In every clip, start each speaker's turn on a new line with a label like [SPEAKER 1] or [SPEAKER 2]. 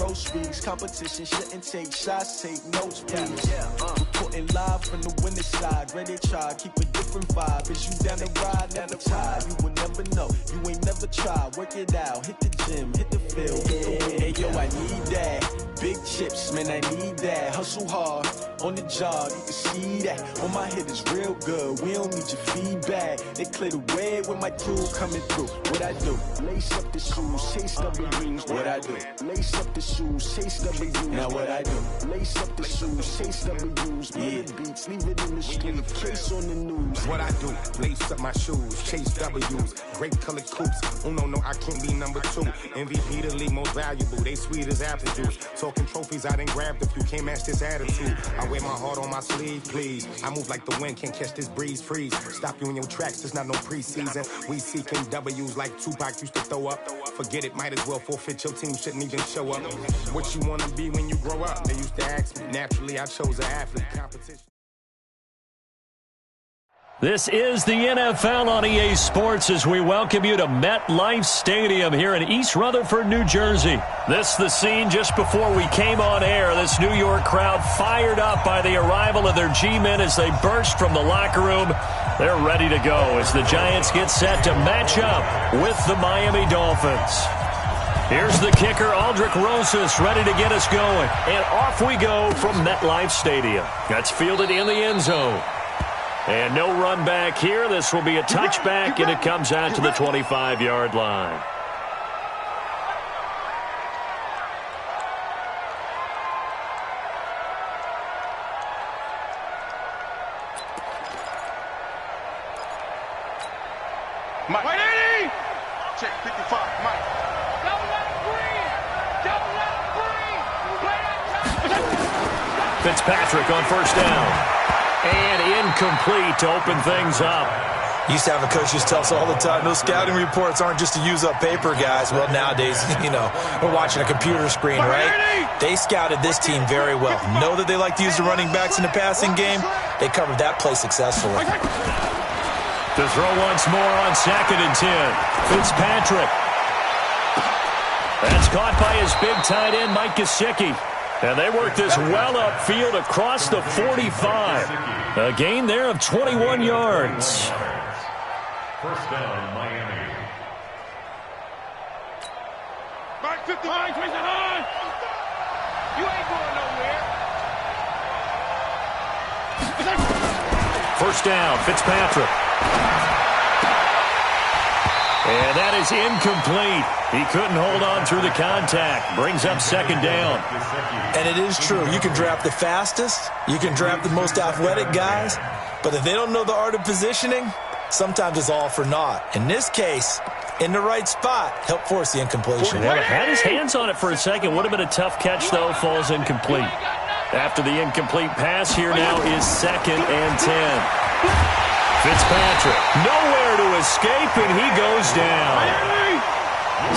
[SPEAKER 1] most weeks. Competition shouldn't take shots, take notes, please. Reporting live from the winning side. Ready to try, keep a different vibe. Is you down the ride, never tired. You will never know, you ain't never tried. Work it out, hit the gym, hit the field. Hey, yo, I need that. Big chips, man, I need that. Hustle hard, on the job, you can see that. On my head is real good, we don't need your feedback. They clear the way when my crew coming through. What I do? Lace up the shoes, chase W's. What I do? Lace up the shoes, chase W's. Now what I do? Lace up the shoes, chase W's. Yeah. Beats, leave it in the street, case on the news.
[SPEAKER 2] What I do? Lace up my shoes, chase W's. Great colored coops. Oh no, I can't be number 2. MVP the league most valuable. They sweet as apple juice. Talking trophies, I done grabbed a few. Can't match this attitude. I wear my heart on my sleeve, please. I move like the wind, can't catch this breeze, freeze. Stop you in your tracks, it's not no preseason. We seeking W's like Tupac used to throw up. Forget it, might as well forfeit. Your team shouldn't even show up. What you wanna be when you grow up? They used to ask me. Naturally, I chose an athlete competition.
[SPEAKER 3] This is the NFL on EA Sports as we welcome you to MetLife Stadium here in East Rutherford, New Jersey. This is the scene just before we came on air. This New York crowd fired up by the arrival of their G-men as they burst from the locker room. They're ready to go as the Giants get set to match up with the Miami Dolphins. Here's the kicker, Aldrich Rosas, ready to get us going. And off we go from MetLife Stadium. That's fielded in the end zone. And no run back here. This will be a touchback, and it comes out to the 25-yard line.
[SPEAKER 2] Mike. 180! Check 55, Mike.
[SPEAKER 4] Don't let him breathe! Don't let him breathe! Play that time!
[SPEAKER 3] Fitzpatrick on first down. And incomplete to open things up.
[SPEAKER 5] Used to have a coach just tell us all the time, those scouting reports aren't just to use up paper, guys. Well, nowadays, we're watching a computer screen, right? They scouted this team very well. Know that they like to use the running backs in the passing game. They covered that play successfully.
[SPEAKER 3] To throw once more on 2nd and 10. Fitzpatrick. That's caught by his big tight end, Mike Gesicki. And they work this well upfield across the 45. A gain there of 21 yards.
[SPEAKER 6] First down, Miami.
[SPEAKER 4] Mark 59, twist it on! You ain't going nowhere.
[SPEAKER 3] First down, Fitzpatrick. And that is incomplete. He couldn't hold on through the contact. Brings up 2nd down.
[SPEAKER 5] And it is true. You can draft the fastest. You can draft the most athletic guys. But if they don't know the art of positioning, sometimes it's all for naught. In this case, in the right spot, help force the incompletion.
[SPEAKER 3] Well, had his hands on it for a second. Would have been a tough catch, though. Falls incomplete. After the incomplete pass, here now is 2nd and 10. Fitzpatrick, nowhere to escape, and he goes down.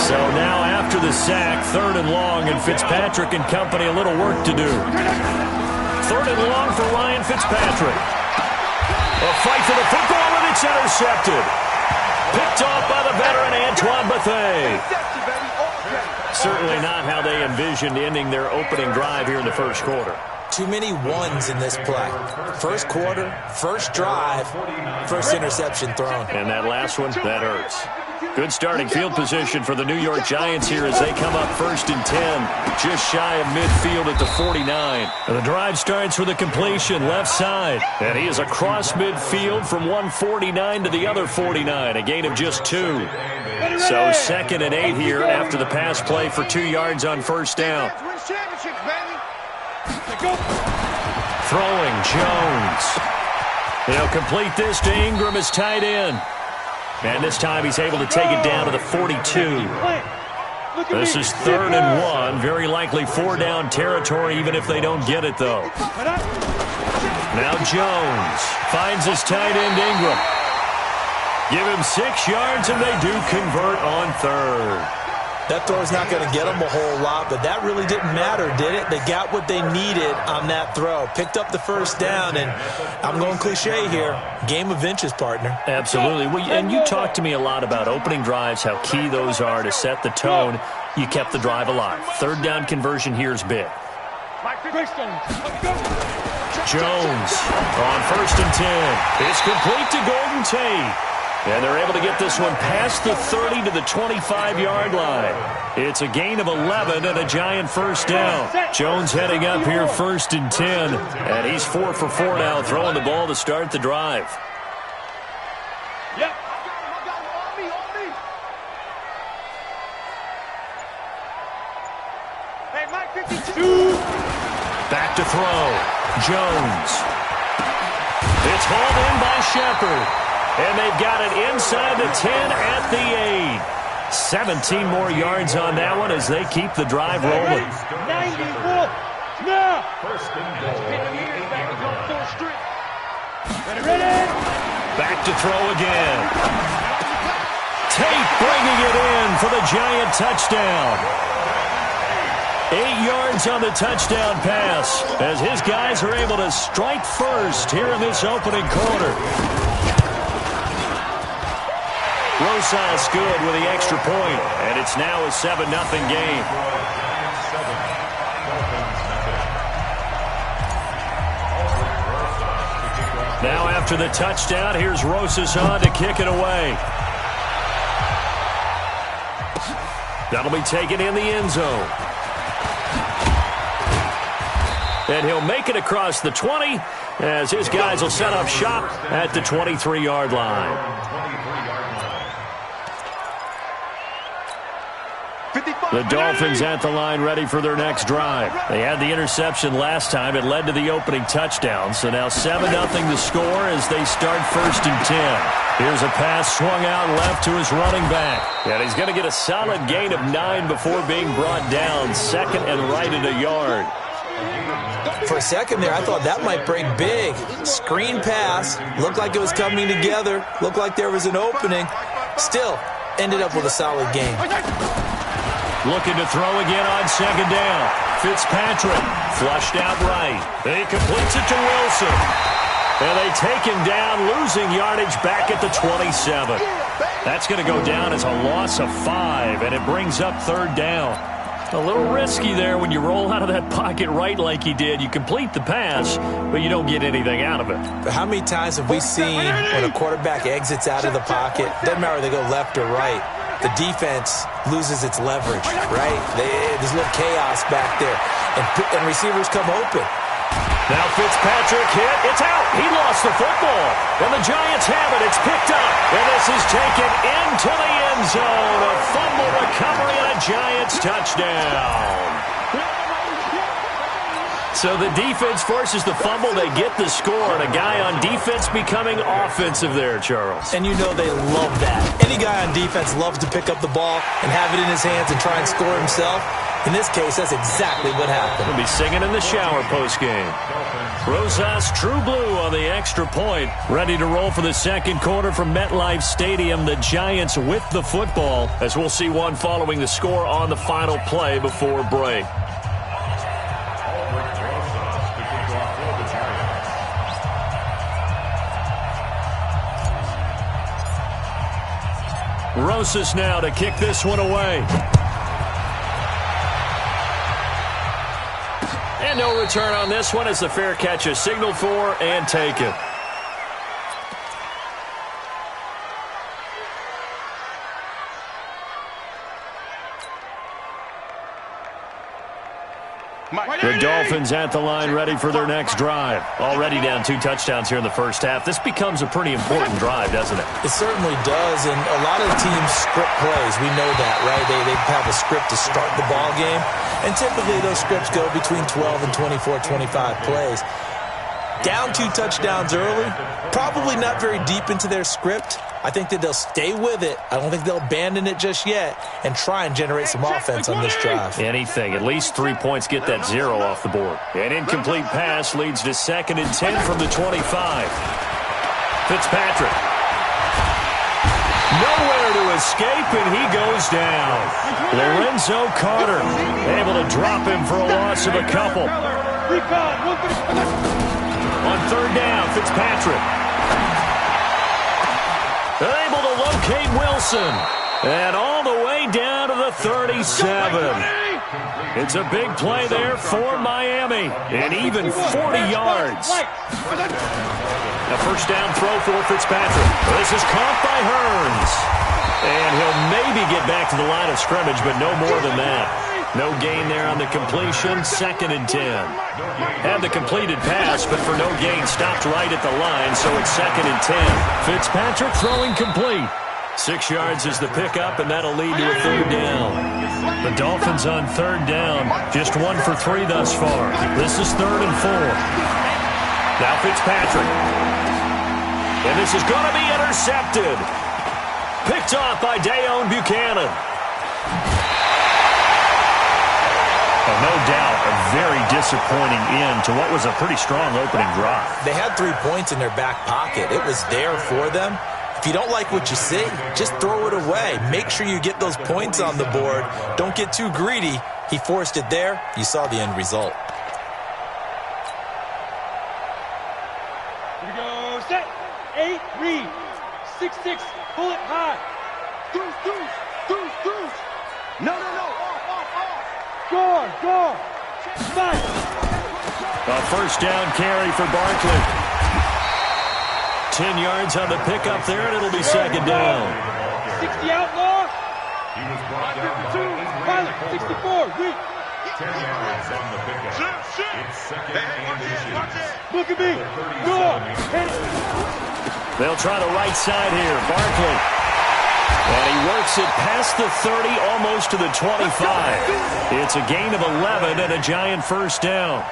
[SPEAKER 3] So now after the sack, 3rd and long, and Fitzpatrick and company a little work to do. 3rd and long for Ryan Fitzpatrick. A fight for the football, and it's intercepted. Picked off by the veteran Antoine Bethea. Certainly not how they envisioned ending their opening drive here in the first quarter.
[SPEAKER 5] Too many ones in this play. First quarter, first drive, first interception thrown.
[SPEAKER 3] And that last one, that hurts. Good starting field position for the New York Giants here as they come up 1st and 10, just shy of midfield at the 49. And the drive starts with a completion left side. And he is across midfield from one 49 to the other 49, a gain of just 2. So 2nd and 8 here after the pass play for 2 yards on first down. Throwing Jones. He'll complete this to Ingram as tight end. And this time he's able to take it down to the 42. This is 3rd and 1. Very likely 4-down territory even if they don't get it, though. Now Jones finds his tight end Ingram. Give him 6 yards and they do convert on 3rd.
[SPEAKER 5] That throw's not going to get them a whole lot, but that really didn't matter, did it? They got what they needed on that throw. Picked up the first down, and I'm going cliche here. Game of inches, partner.
[SPEAKER 3] Absolutely. Well, and you talked to me a lot about opening drives, how key those are to set the tone. You kept the drive alive. Third down conversion here is big. Jones on 1st and 10. It's complete to Golden Tate. And they're able to get this one past the 30 to the 25-yard line. It's a gain of 11 and a giant first down. Jones heading up here 1st and 10. And he's 4 for 4 now, throwing the ball to start the drive.
[SPEAKER 4] Yep. Hey, Mike 52.
[SPEAKER 3] Back to throw. Jones. It's hauled in by Shepard. And they've got it inside the 10 at the 8. 17 more yards on that one as they keep the drive rolling.
[SPEAKER 4] 94. Now. Ready?
[SPEAKER 3] Back to throw again. Tate bringing it in for the giant touchdown. 8 yards on the touchdown pass as his guys are able to strike first here in this opening quarter. Rosas good with the extra point, and it's now a 7-0 game. Now after the touchdown, here's Rosas on to kick it away. That'll be taken in the end zone. And he'll make it across the 20 as his guys will set up shop at the 23-yard line. The Dolphins at the line ready for their next drive. They had the interception last time. It led to the opening touchdown. So now 7-0 the score as they start 1st and 10. Here's a pass swung out left to his running back. And he's going to get a solid gain of 9 before being brought down. 2nd and right at a yard.
[SPEAKER 5] For a second there, I thought that might break big. Screen pass. Looked like it was coming together. Looked like there was an opening. Still, ended up with a solid gain.
[SPEAKER 3] Looking to throw again on 2nd down. Fitzpatrick flushed out right. He completes it to Wilson. And they take him down, losing yardage back at the 27. That's going to go down as a loss of 5, and it brings up 3rd down. A little risky there when you roll out of that pocket right like he did. You complete the pass, but you don't get anything out of it.
[SPEAKER 5] But how many times have we seen when a quarterback exits out of the pocket, doesn't matter if they go left or right, the defense loses its leverage, right? There's a little chaos back there, and receivers come open.
[SPEAKER 3] Now Fitzpatrick hit. It's out. He lost the football. And the Giants have it. It's picked up. And this is taken into the end zone. A fumble recovery and a Giants touchdown. So the defense forces the fumble. They get the score. And a guy on defense becoming offensive there, Charles.
[SPEAKER 5] And you know they love that. Any guy on defense loves to pick up the ball and have it in his hands and try and score himself. In this case, that's exactly what happened.
[SPEAKER 3] He'll be singing in the shower postgame. Rosas True Blue on the extra point. Ready to roll for the second quarter from MetLife Stadium. The Giants with the football, as we'll see one following the score on the final play before break. Rosas now to kick this one away. And no return on this one as the fair catch is signaled for and taken. The Dolphins at the line ready for their next drive. Already down 2 touchdowns here in the first half. This becomes a pretty important drive, doesn't it?
[SPEAKER 5] It certainly does, and a lot of the teams script plays. We know that, right? They have a script to start the ball game, and typically those scripts go between 12 and 24, 25 plays. Down 2 touchdowns early, probably not very deep into their script. I think that they'll stay with it. I don't think they'll abandon it just yet and try and generate some offense on this drive.
[SPEAKER 3] Anything. At least 3 points get that 0 off the board. An incomplete pass leads to 2nd and 10 from the 25. Fitzpatrick. Nowhere to escape, and he goes down. Lorenzo Carter able to drop him for a loss of a couple. On 3rd down, Fitzpatrick. Able to locate Wilson. And all the way way down to the 37. It's a big play there for Miami, and even 40 yards. A first down throw for Fitzpatrick. This is caught by Hearns. And he'll maybe get back to the line of scrimmage, but no more than that. No gain there on the completion, 2nd and 10. Had the completed pass, but for no gain, stopped right at the line, so it's 2nd and 10. Fitzpatrick throwing complete. 6 yards is the pickup, and that'll lead to a 3rd down. The Dolphins on 3rd down, just 1 for 3 thus far. This is 3rd and 4. Now Fitzpatrick. And this is going to be intercepted. Picked off by Dayon Buchanan. No doubt a very disappointing end to what was a pretty strong opening drive.
[SPEAKER 5] They had 3 points in their back pocket. It was there for them. If you don't like what you see, just throw it away. Make sure you get those points on the board. Don't get too greedy. He forced it there. You saw the end result.
[SPEAKER 4] Here we go. Set. 8, read. 6-6. Pull it high. Deuce. No. Go. Nice.
[SPEAKER 3] A first down carry for Barkley. 10 yards on the pickup there, and it'll be 2nd down.
[SPEAKER 4] 60 outlaw.
[SPEAKER 6] He was brought down
[SPEAKER 4] Pilot, 64. Read.
[SPEAKER 6] 10 yards on the pickup. It's 2nd and inches.
[SPEAKER 4] Look at me. Go.
[SPEAKER 3] They'll try the right side here. Barkley. And he works it past the 30, almost to the 25. It's a gain of 11 and a giant first down.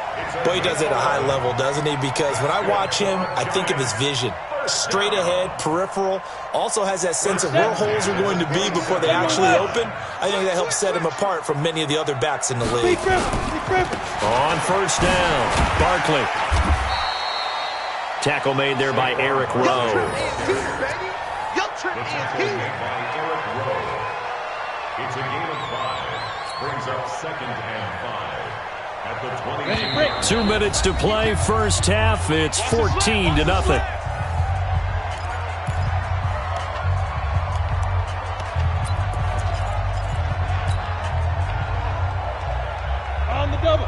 [SPEAKER 5] Boy, he does it at a high level, doesn't he? Because when I watch him, I think of his vision. Straight ahead, peripheral. Also has that sense of where holes are going to be before they actually open. I think that helps set him apart from many of the other backs in the league.
[SPEAKER 3] On first down, Barkley. Tackle made there by Eric Rowe.
[SPEAKER 6] The tackle made by Eric Rowe. It's a gain of 5. Brings up 2nd and 5 at the 20.
[SPEAKER 3] 2 minutes to play, first half. It's 14-0.
[SPEAKER 4] On the double.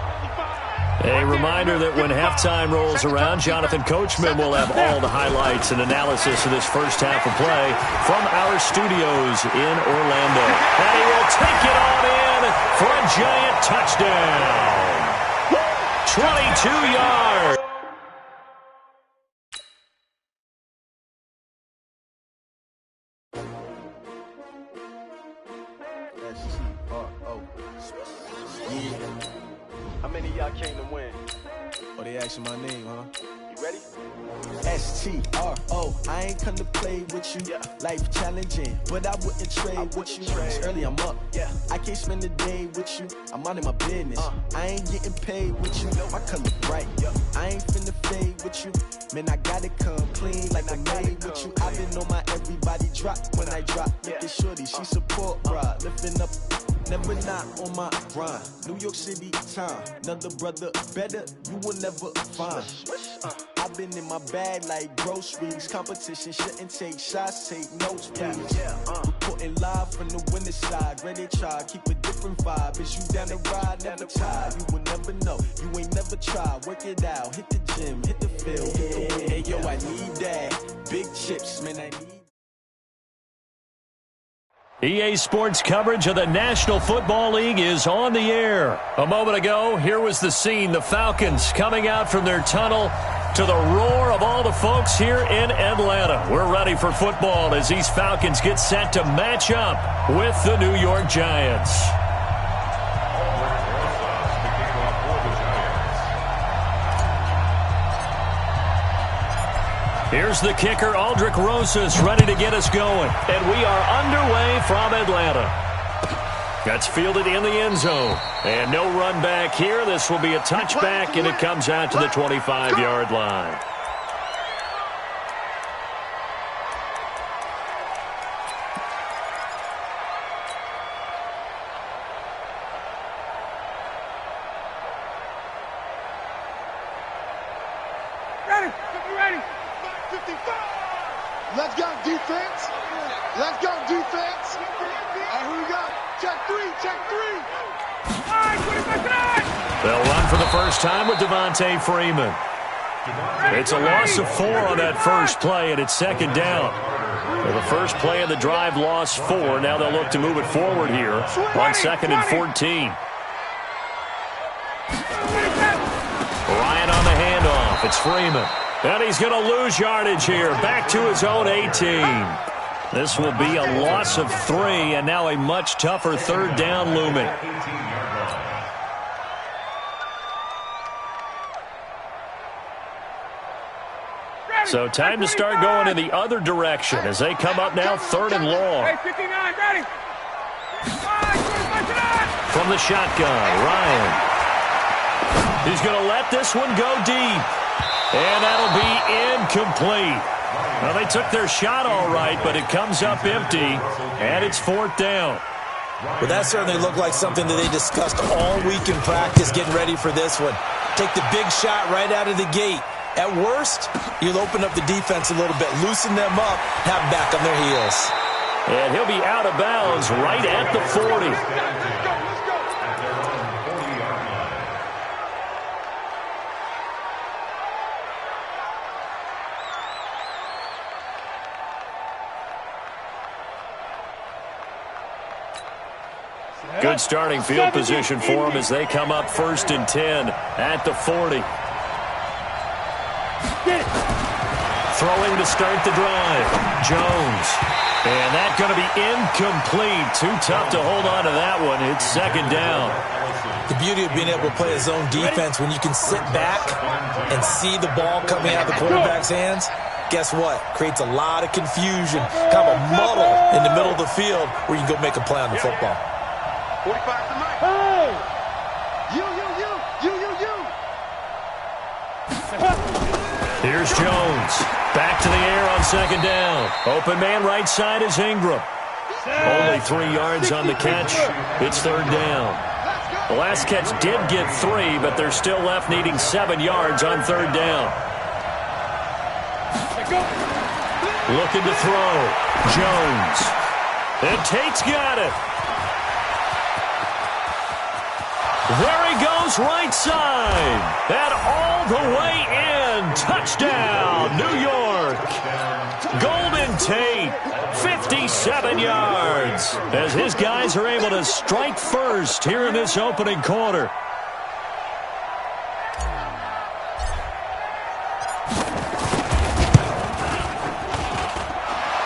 [SPEAKER 3] A reminder that when halftime rolls around, Jonathan Coachman will have all the highlights and analysis of this first half of play from our studios in Orlando. And he will take it on in for a giant touchdown. 22 yards.
[SPEAKER 1] How many of y'all came to win? Oh, they asking my name, huh? You ready? S-T-R-O. I ain't come to play with you. Life challenging, but I wouldn't trade with you. It's early, I'm up. I can't spend the day with you. I'm out in my business. I ain't getting paid with you. My color bright. I ain't finna fade with you. Man, I gotta come clean like I made with you. I've been on my everybody drop when I drop. Look at shorty, she support rod. Lifting up. Never not on my grind. New York City time. Another brother better, you will never find. I've been in my bag like groceries. Competition shouldn't take shots, take notes, please. Reporting live from the winning side. Ready to try, keep a different vibe. Is you down the ride, never tired. You will never know, you ain't never tried. Work it out, hit the gym, hit the field. Hey yo, I need that. Big chips, man, I need.
[SPEAKER 3] EA Sports coverage of the National Football League is on the air. A moment ago, here was the scene. The Falcons coming out from their tunnel to the roar of all the folks here in Atlanta. We're ready for football as these Falcons get set to match up with the New York Giants. Here's the kicker, Aldrick Rosas, ready to get us going. And we are underway from Atlanta. That's fielded in the end zone. And no run back here. This will be a touchback, and it comes out to the 25-yard line.
[SPEAKER 7] Let's go, defense. Let's go, defense. All right, here we go. Check three, check three.
[SPEAKER 3] They'll run for the first time with Devontae Freeman. It's a loss of 4 on that first play, and it's second down. Well, the first play of the drive lost 4. Now they'll look to move it forward here on 2nd and 14. Ryan on the handoff. It's Freeman. And he's going to lose yardage here. Back to his own 18. This will be a loss of 3, and now a much tougher third down looming. So time to start going in the other direction as they come up now 3rd and long. From the shotgun, Ryan. He's going to let this one go deep. And that'll be incomplete. Well, they took their shot all right, but it comes up empty, and it's 4th down.
[SPEAKER 5] Well, that certainly looked like something that they discussed all week in practice getting ready for this one. Take the big shot right out of the gate. At worst, you'll open up the defense a little bit, loosen them up, have them back on their heels.
[SPEAKER 3] And he'll be out of bounds right at the 40. Good starting field position for them as they come up 1st and 10 at the 40. Throwing to start the drive. Jones. And that's going to be incomplete. Too tough to hold on to that one. It's 2nd down.
[SPEAKER 5] The beauty of being able to play a zone defense when you can sit back and see the ball coming out of the quarterback's hands, guess what? Creates a lot of confusion, kind of a muddle in the middle of the field where you can go make a play on the football.
[SPEAKER 7] 45 to Mike. Hey! You.
[SPEAKER 3] Here's Jones. Back to the air on 2nd down. Open man right side is Ingram. Only 3 yards on the catch. It's 3rd down. The last catch did get 3, but they're still left needing 7 yards on 3rd down. Looking to throw. Jones. And Tate's got it. There he goes right side. And all the way in. Touchdown, New York. Golden Tate, 57 yards. As his guys are able to strike first here in this opening quarter.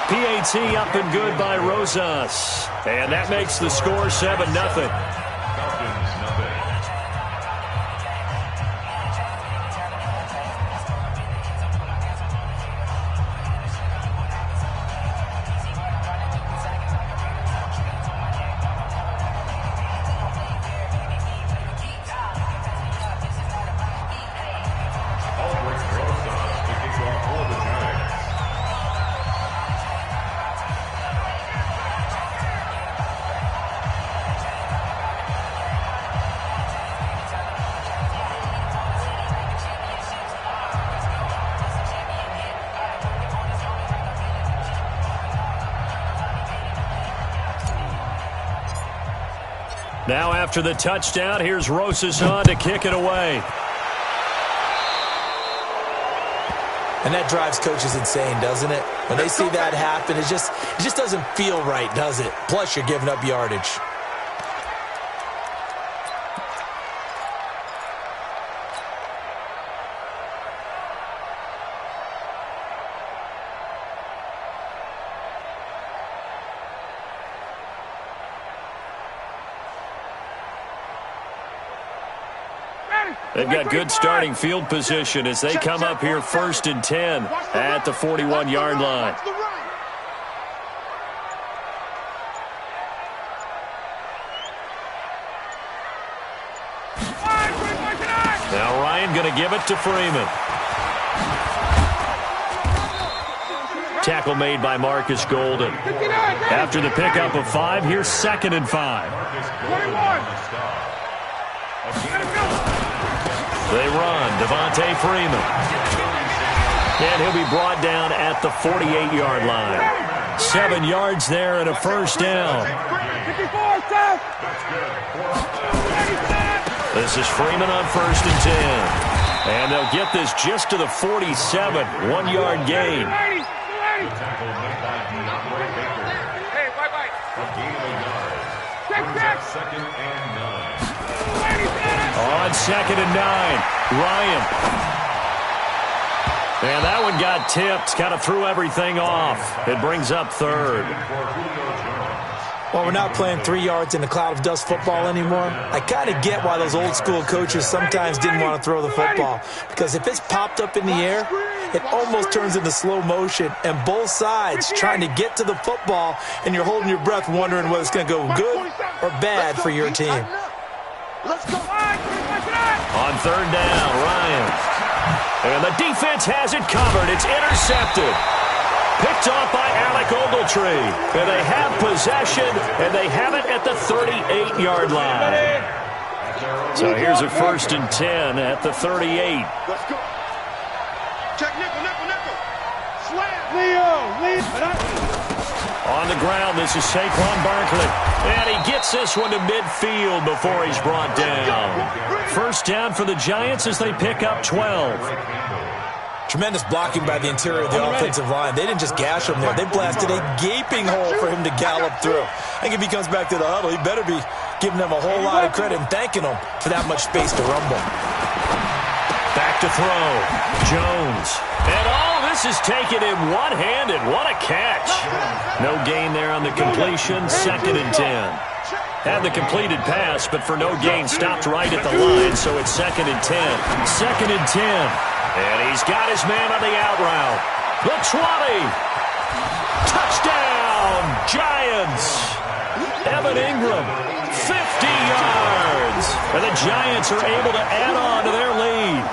[SPEAKER 3] PAT up and good by Rosas. And that makes the score 7-0. Now after the touchdown, here's Rosas on to kick it away.
[SPEAKER 5] And that drives coaches insane, doesn't it? When they see that happen, it just doesn't feel right, does it? Plus, you're giving up yardage.
[SPEAKER 3] They've got good starting field position as they come up here 1st and 10 at the 41-yard line. Now Ryan going to give it to Freeman. Tackle made by Marcus Golden. After the pickup of 5, here's 2nd and 5. They run. Devontae Freeman. And he'll be brought down at the 48-yard line. 7 yards there and a first down. This is Freeman on 1st and 10. And they'll get this just to the 47, 1-yard gain. On 2nd and 9, Ryan. And that one got tipped, kind of threw everything off. It brings up 3rd.
[SPEAKER 5] Well, we're not playing 3 yards in a cloud of dust football anymore. I kind of get why those old school coaches sometimes didn't want to throw the football. Because if it's popped up in the air, it almost turns into slow motion. And both sides trying to get to the football, and you're holding your breath wondering whether it's going to go good or bad for your team.
[SPEAKER 7] Let's go.
[SPEAKER 3] On 3rd down, Ryan. And the defense has it covered. It's intercepted. Picked off by Alec Ogletree. And they have possession, and they have it at the 38-yard line. So here's a 1st and 10 at the 38.
[SPEAKER 7] Let's go. Check nickel. Slam. Leo.
[SPEAKER 3] On the ground, this is Saquon Barkley. And he gets this one to midfield before he's brought down. First down for the Giants as they pick up 12.
[SPEAKER 5] Tremendous blocking by the interior of the offensive line. They didn't just gash him there. They blasted a gaping hole for him to gallop through. I think if he comes back to the huddle, he better be giving them a whole lot of credit and thanking them for that much space to rumble.
[SPEAKER 3] Back to throw. Jones. And all this is taken in one-handed. What a catch. No gain there on the completion. 2nd and 10. Had the completed pass, but for no gain, stopped right at the line, so it's 2nd and 10. 2nd and 10. And he's got his man on the out route. The 20. Touchdown, Giants. Evan Ingram, 50 yards. And the Giants are able to add on to their lead.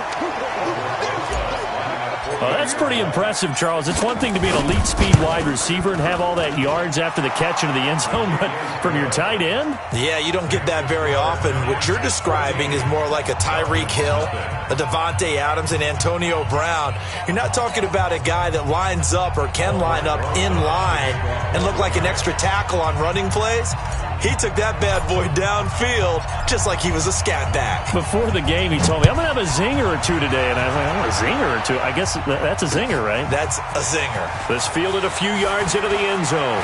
[SPEAKER 3] Well, that's pretty impressive, Charles. It's one thing to be an elite speed wide receiver and have all that yards after the catch into the end zone, but from your tight end?
[SPEAKER 5] Yeah, you don't get that very often. What you're describing is more like a Tyreek Hill, a Devontae Adams, and Antonio Brown. You're not talking about a guy that lines up or can line up in line and look like an extra tackle on running plays. He took that bad boy downfield just like he was a scat back.
[SPEAKER 3] Before the game, he told me, I'm going to have a zinger or two today. And I was like, oh, a zinger or two? I guess that's a zinger, right?
[SPEAKER 5] That's a zinger.
[SPEAKER 3] This fielded a few yards into the end zone.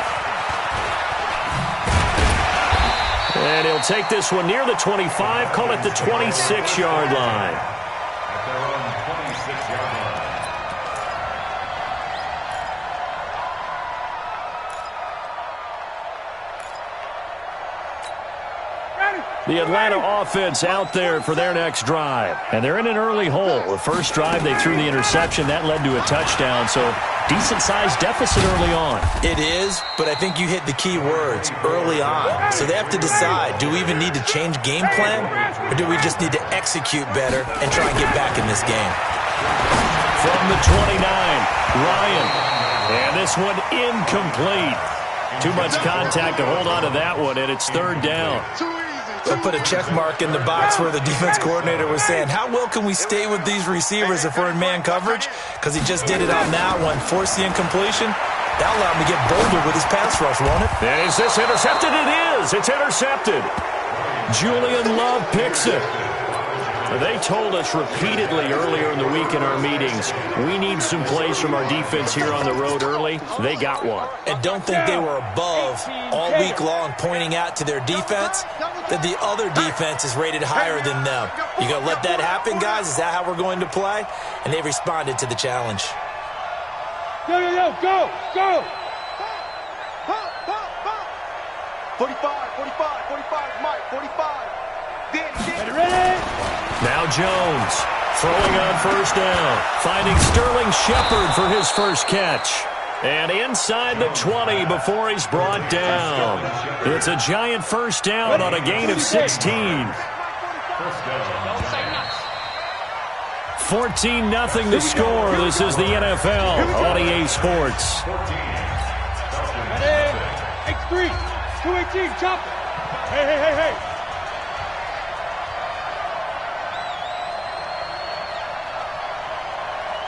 [SPEAKER 3] And he'll take this one near the 25, call it the 26-yard line.
[SPEAKER 6] At their own 26-yard line.
[SPEAKER 3] The Atlanta offense out there for their next drive. And they're in an early hole. The first drive, they threw the interception. That led to a touchdown. So decent-sized deficit early on.
[SPEAKER 5] It is, but I think you hit the key words, early on. So they have to decide, do we even need to change game plan? Or do we just need to execute better and try and get back in this game?
[SPEAKER 3] From the 29, Ryan. And this one incomplete. Too much contact to hold on to that one, and it's 3rd down.
[SPEAKER 5] I put a check mark in the box where the defense coordinator was saying, how well can we stay with these receivers if we're in man coverage? Because he just did it on that one, forced the incompletion. That'll allow him to get bolder with his pass rush, won't it?
[SPEAKER 3] And is this intercepted? It is. It's intercepted. Julian Love picks it. They told us repeatedly earlier in the week in our meetings, we need some plays from our defense here on the road early. They got one.
[SPEAKER 5] And don't think they were above all week long pointing out to their defense that the other defense is rated higher than them. You going to let that happen, guys? Is that how we're going to play? And they responded to the challenge.
[SPEAKER 7] Go. 45, Mike, 45. Ready?
[SPEAKER 3] Now Jones throwing on 1st down, finding Sterling Shepard for his first catch. And inside the 20 before he's brought down. It's a giant first down on a gain of 16. 14-0 to score. This is the NFL on EA Sports.
[SPEAKER 7] Ready? X3, 218, chop. Hey.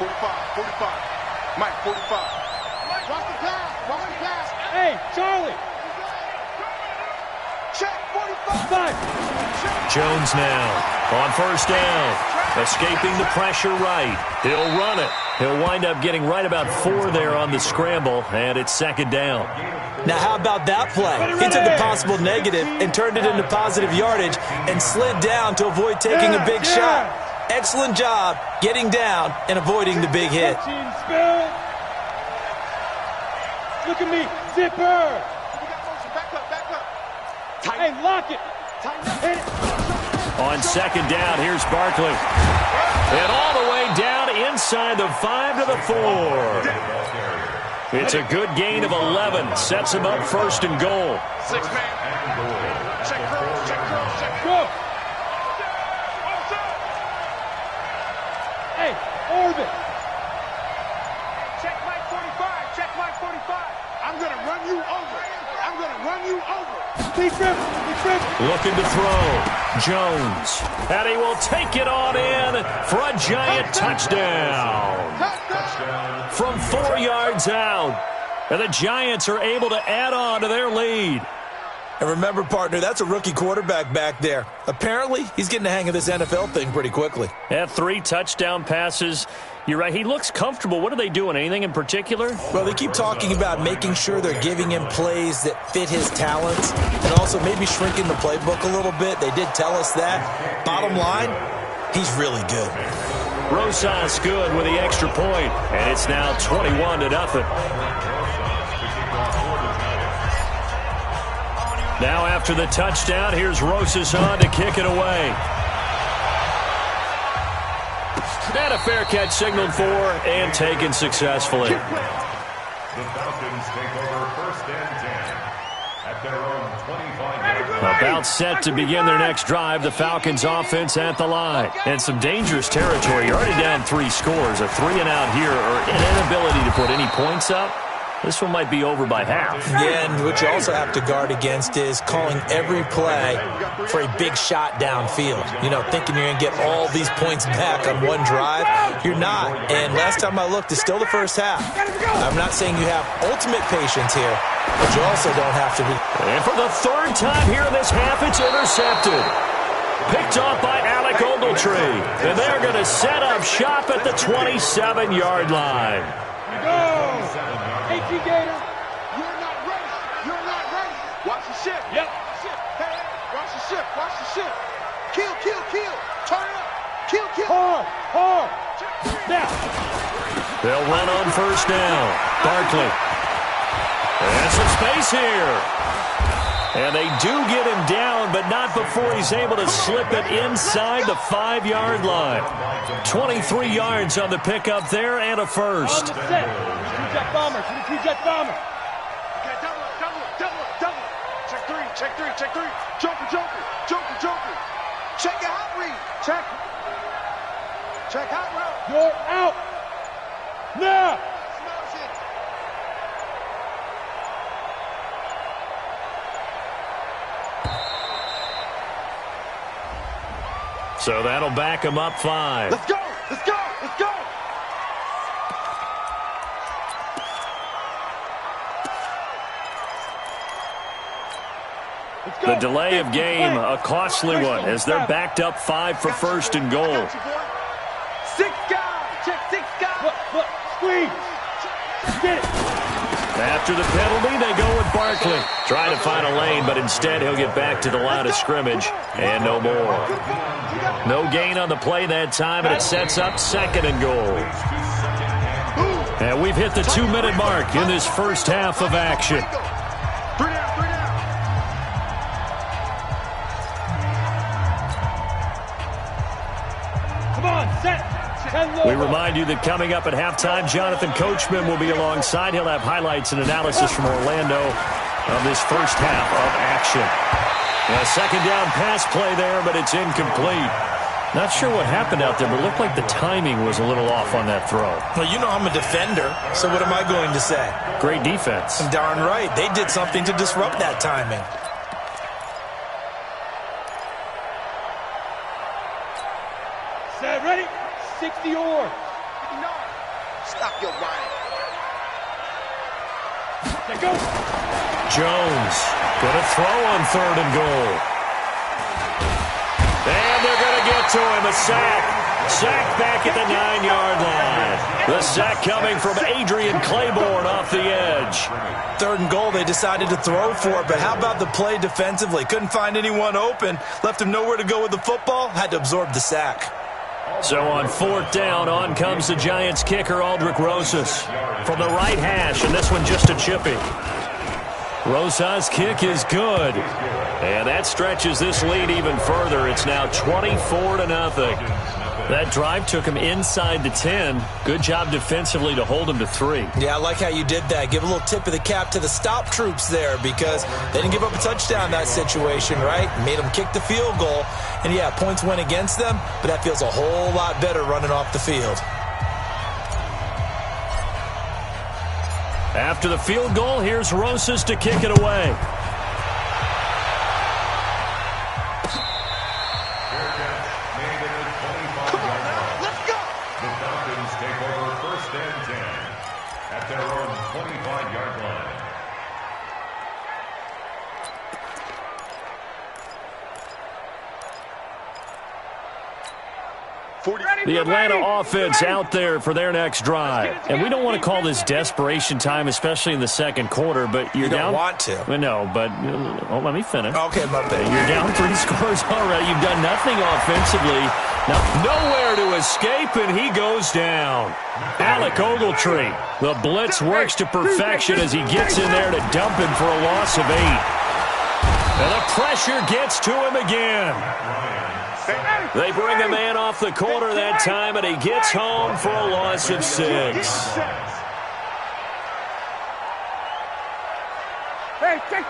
[SPEAKER 7] 45. Mike, 45. Watch the pass.
[SPEAKER 4] Hey, Charlie.
[SPEAKER 7] Check, 45.
[SPEAKER 3] Jones now on first down. Escaping the pressure right. He'll run it. He'll wind up getting right about 4 there on the scramble, and it's second down.
[SPEAKER 5] Now, how about that play? He took a possible negative and turned it into positive yardage and slid down to avoid taking a big shot. Excellent job getting down and avoiding the big hit.
[SPEAKER 4] Look at me, zipper.
[SPEAKER 7] Back up.
[SPEAKER 4] Hey, lock it. Hit it.
[SPEAKER 3] On second down, here's Barkley. And all the way down inside the 5 to the 4. It's a good gain of 11. Sets him up first and goal.
[SPEAKER 7] 6-man. Check curl.
[SPEAKER 4] Go. Hey, Orbit.
[SPEAKER 7] Check Mike 45. I'm going to run you over.
[SPEAKER 3] Looking to throw. Jones. And he will take it on in for a giant touchdown. From 4 yards out. And the Giants are able to add on to their lead.
[SPEAKER 5] And remember, partner, that's a rookie quarterback back there. Apparently, he's getting the hang of this NFL thing pretty quickly.
[SPEAKER 3] Had 3 touchdown passes. You're right. He looks comfortable. What are they doing? Anything in particular?
[SPEAKER 5] Well, they keep talking about making sure they're giving him plays that fit his talents and also maybe shrinking the playbook a little bit. They did tell us that. Bottom line, he's really good.
[SPEAKER 3] Rosas good with the extra point, and it's now 21-0. Now after the touchdown, here's Rosas on to kick it away. And a fair catch signaled for and taken successfully.
[SPEAKER 6] The Falcons take over first and 10 at their own 25-yard line.
[SPEAKER 3] About set to begin their next drive, the Falcons offense at the line. And some dangerous territory. You're already down 3 scores. A 3-and-out here or an inability to put any points up. This one might be over by half.
[SPEAKER 5] Yeah, and what you also have to guard against is calling every play for a big shot downfield. You know, thinking you're going to get all these points back on one drive. You're not. And last time I looked, it's still the first half. I'm not saying you have ultimate patience here, but you also don't have to be.
[SPEAKER 3] And for the 3rd time here in this half, it's intercepted. Picked off by Alec Ogletree. And they're going to set up shop at the 27-yard line.
[SPEAKER 4] Go. 18 Gator.
[SPEAKER 7] You're not ready. Watch the ship.
[SPEAKER 4] Yep.
[SPEAKER 7] Hey, watch the ship. Kill. Turn it up. Kill.
[SPEAKER 4] Hard. Now.
[SPEAKER 3] They'll run on first down. Barkley. And some space here. And they do get him down, but not before he's able to slip it inside the 5-yard line. 23 yards on the pickup there and a first.
[SPEAKER 4] On the set. Two-jet bomber.
[SPEAKER 7] Okay, double. Check three. Joker. Check your hot read. Check hot route.
[SPEAKER 4] You're out. Now.
[SPEAKER 7] Smells it.
[SPEAKER 3] So that'll back him up 5.
[SPEAKER 7] Let's go.
[SPEAKER 3] The delay of game, a costly one, as they're backed up 5 for first and goal.
[SPEAKER 7] 6 guys. Check 6 guys.
[SPEAKER 4] Look. Squeeze. Get it.
[SPEAKER 3] After the penalty, they go with Barkley. Trying to find a lane, but instead he'll get back to the line of scrimmage. And no more. No gain on the play that time, and it sets up 2nd and goal. And we've hit the 2-minute mark in this first half of action.
[SPEAKER 7] 3 down.
[SPEAKER 4] Come on, set.
[SPEAKER 3] We remind you that coming up at halftime, Jonathan Coachman will be alongside. He'll have highlights and analysis from Orlando of this first half of action. A 2nd down pass play there, but it's incomplete. Not sure what happened out there, but it looked like the timing was a little off on that throw.
[SPEAKER 5] Well, you know I'm a defender, so what am I going to say?
[SPEAKER 3] Great defense.
[SPEAKER 5] Darn right. They did something to disrupt that timing.
[SPEAKER 4] Set, ready? 60 or.
[SPEAKER 7] Stop your whining.
[SPEAKER 3] Jones going to throw on 3rd and goal. And they're going to get to him. A sack. Sack back at the 9-yard line. The sack coming from Adrian Claiborne off the edge.
[SPEAKER 5] 3rd and goal, they decided to throw for it, but how about the play defensively? Couldn't find anyone open. Left him nowhere to go with the football. Had to absorb the sack.
[SPEAKER 3] So on 4th down, on comes the Giants kicker, Aldrich Rosas, from the right hash, and this one just a chippy. Rosas' kick is good, and that stretches this lead even further. It's now 24-0. That drive took him inside the 10. Good job defensively to hold him to 3.
[SPEAKER 5] Yeah, I like how you did that. Give a little tip of the cap to the stop troops there because they didn't give up a touchdown in that situation, right? Made them kick the field goal. And, yeah, points went against them, but that feels a whole lot better running off the field.
[SPEAKER 3] After the field goal, here's Rosas to kick it away. The Atlanta offense out there for their next drive. And we don't want to call this desperation time, especially in the second quarter, but you're down.
[SPEAKER 5] You don't want to.
[SPEAKER 3] Well, no, but let me finish.
[SPEAKER 5] Okay, my bad.
[SPEAKER 3] You're down 3 scores already. You've done nothing offensively. Now, nowhere to escape, and he goes down. Alec Ogletree. The blitz works to perfection as he gets in there to dump him for a loss of 8. And the pressure gets to him again. They bring a man off the corner that time, and he gets home for a loss of 6.
[SPEAKER 4] Hey, check.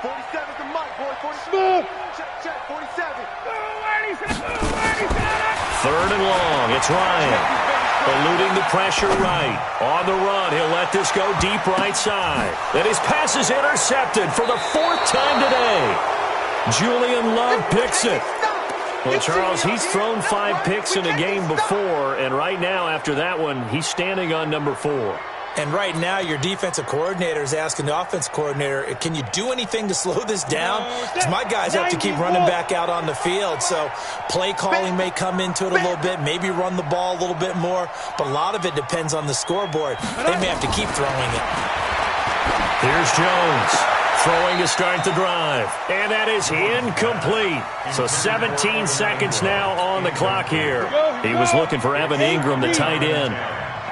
[SPEAKER 7] 47's the mic, boy. 47. Check. 47.
[SPEAKER 3] 3rd and long. It's Ryan. Eluding the pressure right. On the run, he'll let this go deep right side. And his pass is intercepted for the 4th time today. Julian Love picks it. Well, Charles, he's thrown 5 picks in a game before, and right now, after that one, he's standing on number 4.
[SPEAKER 5] And right now, your defensive coordinator is asking the offensive coordinator, can you do anything to slow this down? Because my guys have to keep running back out on the field. So play calling may come into it a little bit, maybe run the ball a little bit more, but a lot of it depends on the scoreboard. They may have to keep throwing it.
[SPEAKER 3] Here's Jones. Throwing to start the drive. And that is incomplete. So 17 seconds now on the clock here. He was looking for Evan Ingram, the tight end.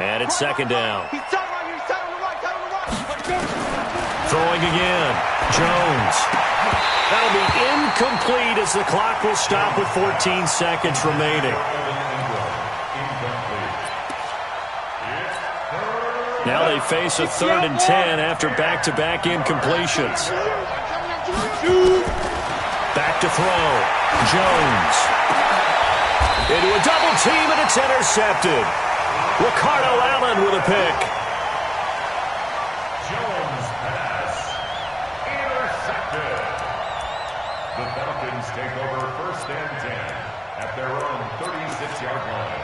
[SPEAKER 3] And it's 2nd down. Throwing again. Jones. That'll be incomplete as the clock will stop with 14 seconds remaining. Now they face a 3rd and 10 after back-to-back incompletions. Back to throw. Jones. Into a double team, and it's intercepted. Ricardo Allen with a pick.
[SPEAKER 6] Jones pass. Intercepted. The Falcons take over 1st and 10 at their own 36-yard line.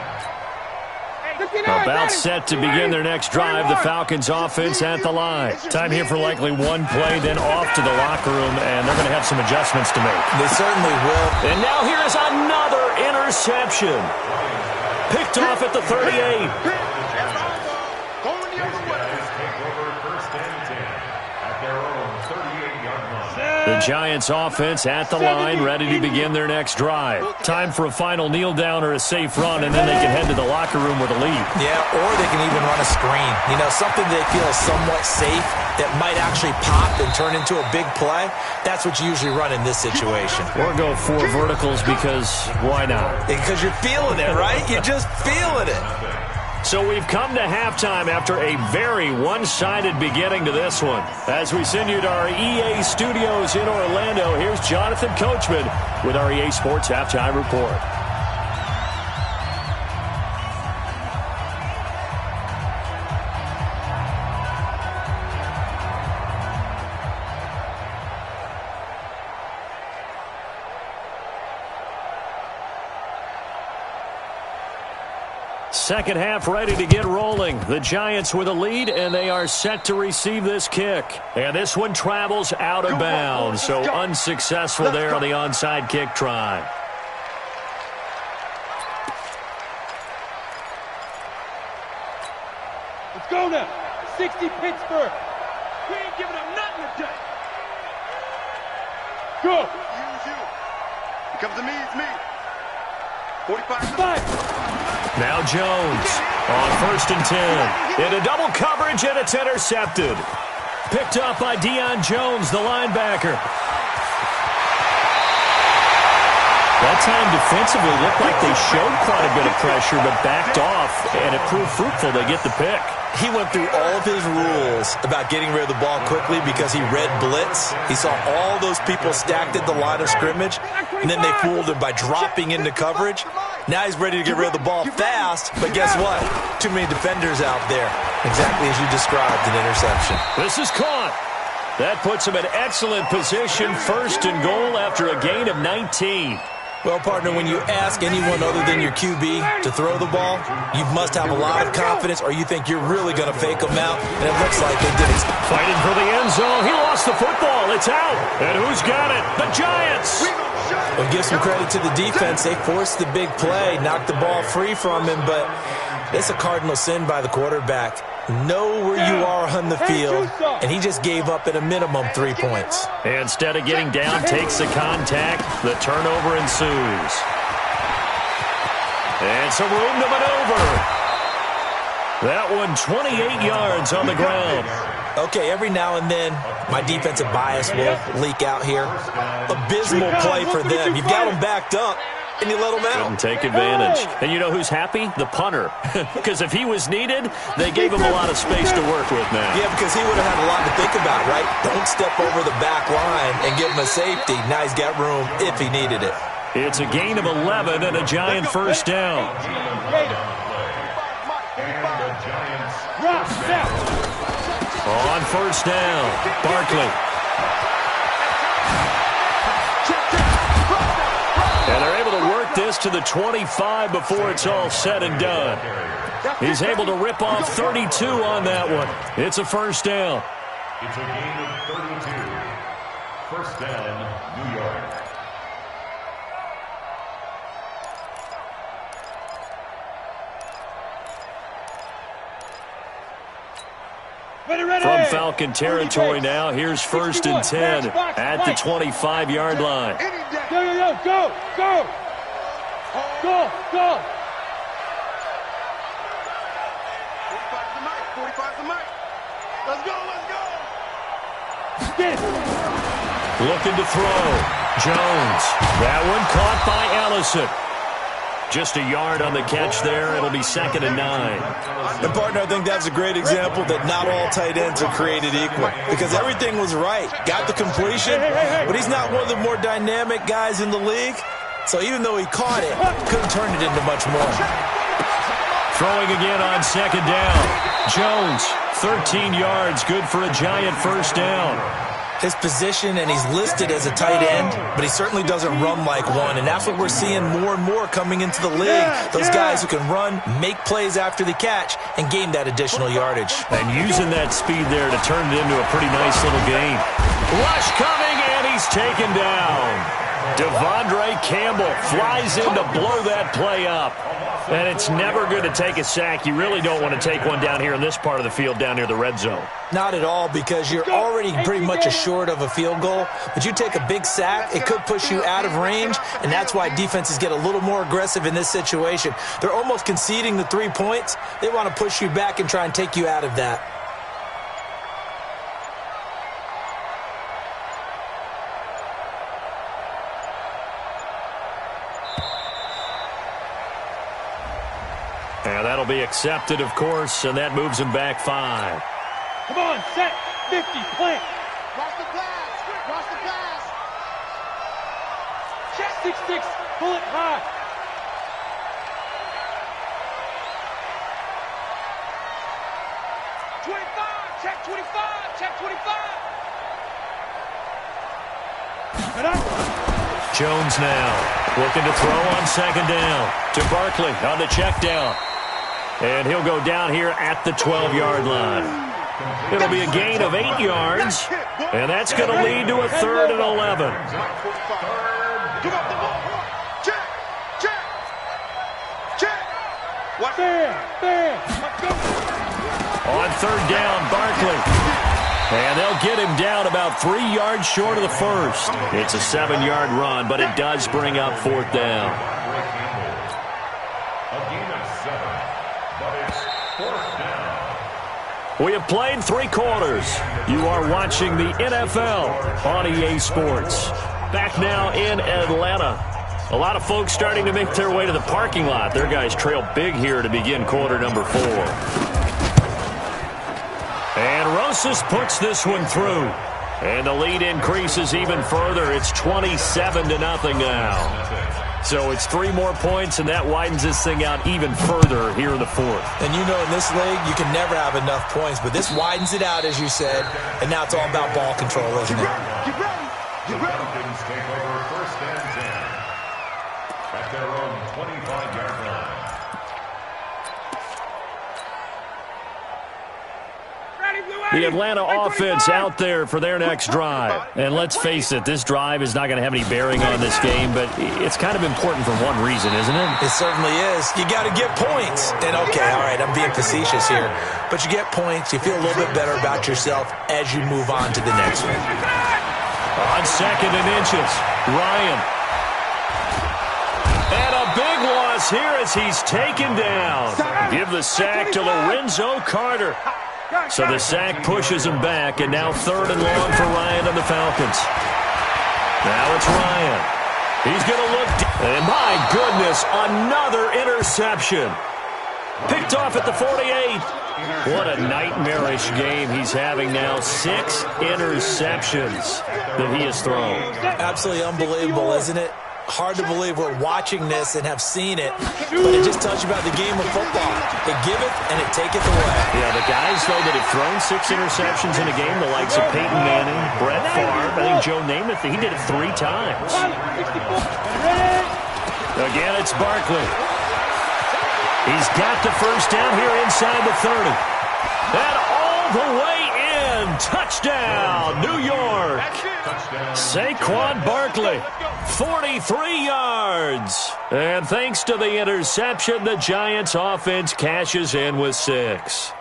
[SPEAKER 3] About set to begin their next drive. The Falcons offense at the line. Time here for likely one play, then off to the locker room, and they're going to have some adjustments to make.
[SPEAKER 5] They certainly will.
[SPEAKER 3] And now here is another interception. Picked off at the 38. The Giants offense at the line, ready to begin their next drive. Time for a final kneel down or a safe run, and then they can head to the locker room with a lead.
[SPEAKER 5] Yeah, or they can even run a screen. You know, something they feel is somewhat safe that might actually pop and turn into a big play. That's what you usually run in this situation.
[SPEAKER 3] Or go 4 verticals because why not?
[SPEAKER 5] Because you're feeling it, right? You're just feeling it.
[SPEAKER 3] So we've come to halftime after a very one-sided beginning to this one. As we send you to our EA studios in Orlando, here's Jonathan Coachman with our EA Sports Halftime Report. Second half ready to get rolling. The Giants with a lead, and they are set to receive this kick. And this one travels out of bounds, so unsuccessful there on the onside kick try.
[SPEAKER 4] Let's go now. 60 Pittsburgh. We ain't giving up nothing today. Go.
[SPEAKER 7] Use you. It comes to me, it's me. 45.
[SPEAKER 3] Now Jones on 1st and 10. In a double coverage, and it's intercepted. Picked up by Deion Jones, the linebacker. That time defensively looked like they showed quite a bit of pressure, but backed off, and it proved fruitful. They get the pick.
[SPEAKER 5] He went through all of his rules about getting rid of the ball quickly because he read blitz. He saw all those people stacked at the line of scrimmage, and then they fooled him by dropping into coverage. Now he's ready to get rid of the ball fast, but guess what? Too many defenders out there. Exactly as you described, an interception.
[SPEAKER 3] This is caught. That puts him in excellent position, 1st and goal after a gain of 19.
[SPEAKER 5] Well, partner, when you ask anyone other than your QB to throw the ball, you must have a lot of confidence, or you think you're really going to fake them out, and it looks like they did it.
[SPEAKER 3] Fighting for the end zone. He lost the football. It's out. And who's got it? The Giants.
[SPEAKER 5] Well, give some credit to the defense. They forced the big play, knocked the ball free from him, but it's a cardinal sin by the quarterback. Know where you are on the field, and he just gave up at a minimum 3 points.
[SPEAKER 3] Instead of getting down, takes the contact. The turnover ensues. And some room to maneuver. That one 28 yards on the ground.
[SPEAKER 5] Okay, every now and then, my defensive bias will leak out here. Abysmal play for them. You've got them backed up, and you let them out.
[SPEAKER 3] Couldn't take advantage. And you know who's happy? The punter. Because if he was needed, they gave him a lot of space to work with now.
[SPEAKER 5] Yeah, because he would have had a lot to think about, right? Don't step over the back line and give him a safety. Now he's got room if he needed it.
[SPEAKER 3] It's a gain of 11 and a Giant first down. On 1st down, Barkley. And they're able to work this to the 25 before it's all said and done. He's able to rip off 32 on that one. It's a first down.
[SPEAKER 6] It's a gain of 32. First down, New York.
[SPEAKER 3] From Falcon territory now, here's 1st and 10 at the 25-yard line.
[SPEAKER 4] Go, go, go! Go, go!
[SPEAKER 7] 45 to the mic, 45 to the mic. Let's go, let's go!
[SPEAKER 3] Looking to throw. Jones. That one caught by Ellison. Just a yard on the catch there. It'll be 2nd and 9.
[SPEAKER 5] And, partner, I think that's a great example that not all tight ends are created equal. Because everything was right. Got the completion, but he's not one of the more dynamic guys in the league. So even though he caught it, couldn't turn it into much more.
[SPEAKER 3] Throwing again on 2nd down. Jones, 13 yards, good for a Giant first down.
[SPEAKER 5] His position, and he's listed as a tight end, but he certainly doesn't run like one, and that's what we're seeing more and more coming into the league. Those guys who can run, make plays after the catch, and gain that additional yardage.
[SPEAKER 3] And using that speed there to turn it into a pretty nice little gain. Rush coming, and he's taken down. Devondre Campbell flies in to blow that play up. And it's never good to take a sack. You really don't want to take one down here in this part of the field down near the red zone.
[SPEAKER 5] Not at all, because you're already pretty much assured of a field goal. But you take a big sack, it could push you out of range, and that's why defenses get a little more aggressive in this situation. They're almost conceding the 3 points. They want to push you back and try and take you out of that.
[SPEAKER 3] And that'll be accepted, of course, and that moves him back 5.
[SPEAKER 4] Come on, set, 50, plant.
[SPEAKER 7] Cross the pass, cross the pass.
[SPEAKER 4] Check 6-6, pull it high. Check 25, check 25.
[SPEAKER 3] Jones now looking to throw on 2nd down to Barkley on the check down. And he'll go down here at the 12-yard line. It'll be a gain of 8 yards, and that's going to lead to a 3rd and 11. On 3rd down, Barkley. And they'll get him down about 3 yards short of the first. It's a 7-yard run, but it does bring up 4th down.
[SPEAKER 6] A gain of 7, but it's 4th down.
[SPEAKER 3] We have played 3 quarters. You are watching the NFL on EA Sports. Back now in Atlanta. A lot of folks starting to make their way to the parking lot. Their guys trail big here to begin quarter number 4. And Rosas puts this one through. And the lead increases even further. It's 27-0 now. So it's 3 more points, and that widens this thing out even further here in the 4th.
[SPEAKER 5] And you know in this league, you can never have enough points, but this widens it out, as you said, and now it's all about ball control, isn't it?
[SPEAKER 7] Get ready.
[SPEAKER 6] The Falcons take over 1st and 10 at their own 25-yard line.
[SPEAKER 3] The Atlanta offense out there for their next drive. And let's face it, this drive is not going to have any bearing on this game, but it's kind of important for one reason, isn't it?
[SPEAKER 5] It certainly is. You got to get points. And, okay, all right, I'm being facetious here. But you get points, you feel a little bit better about yourself as you move on to the next one.
[SPEAKER 3] On 2nd and inches, Ryan. And a big loss here as he's taken down. Give the sack to Lorenzo Carter. So the sack pushes him back, and now 3rd and long for Ryan and the Falcons. Now it's Ryan. He's going to look deep. And my goodness, another interception. Picked off at the 48. What a nightmarish game he's having now. 6 interceptions that he has thrown.
[SPEAKER 5] Absolutely unbelievable, isn't it? Hard to believe we're watching this and have seen it, but it just tells you about the game of football. It giveth and it taketh away.
[SPEAKER 3] Yeah, the guys, though, that have thrown 6 interceptions in a game, the likes of Peyton Manning, Brett Favre, I think Joe Namath, he did it 3 times. Again, it's Barkley. He's got the 1st down here inside the 30. And all the way in. Touchdown, New York. Saquon Barkley, 43 yards. And thanks to the interception, the Giants offense cashes in with 6.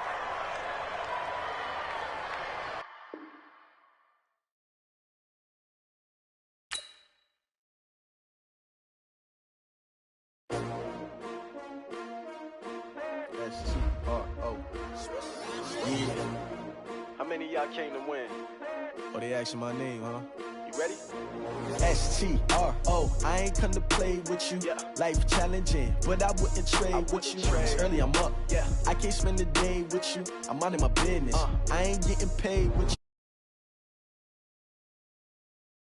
[SPEAKER 1] How many of y'all came to win? Oh, they asking my name, huh? You ready? S-T-R-O. I ain't come to play with you. Yeah. Life challenging, but I wouldn't trade with you. It's early, I'm up. Yeah. I can't spend the day with you. I'm minding my business. I ain't getting paid with you.